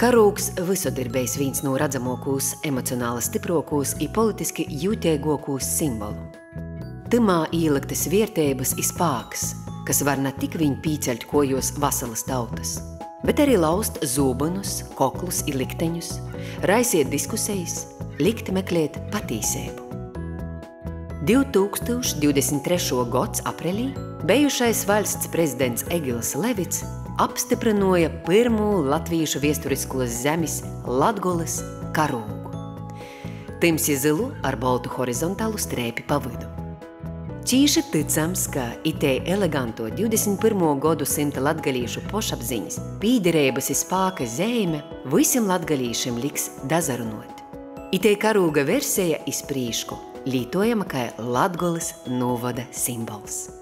Karūgs visod ir bijis viens no redzamākos, emocionāli stiprākos un politiski jūtīgākos simbolu. Tymā ieliktas vērtības i spāks, kas var ne tik viņu pīceļt kojos vasalas tautas, bet arī laust zobonus, koklus i likteņus, raisiet diskusijas, likt meklēt patīsību. 2023. gads aprelī bijušais valsts prezidents Egils Levits apstiprināja pirmo latviešu viesturiskos zemes Latgoles karūgu. Tyms ir zilu ar baltu horizontālu strēpi pa vidu. Cīši ticams, ka itei eleganto 21. gadsimta latgalīšu pošapziņas pīderības i spāka zīme visiem latgalīšiem liks dazarunot. Itei karūga versija iz prīšku lītojama kā Latgoles novada simbols.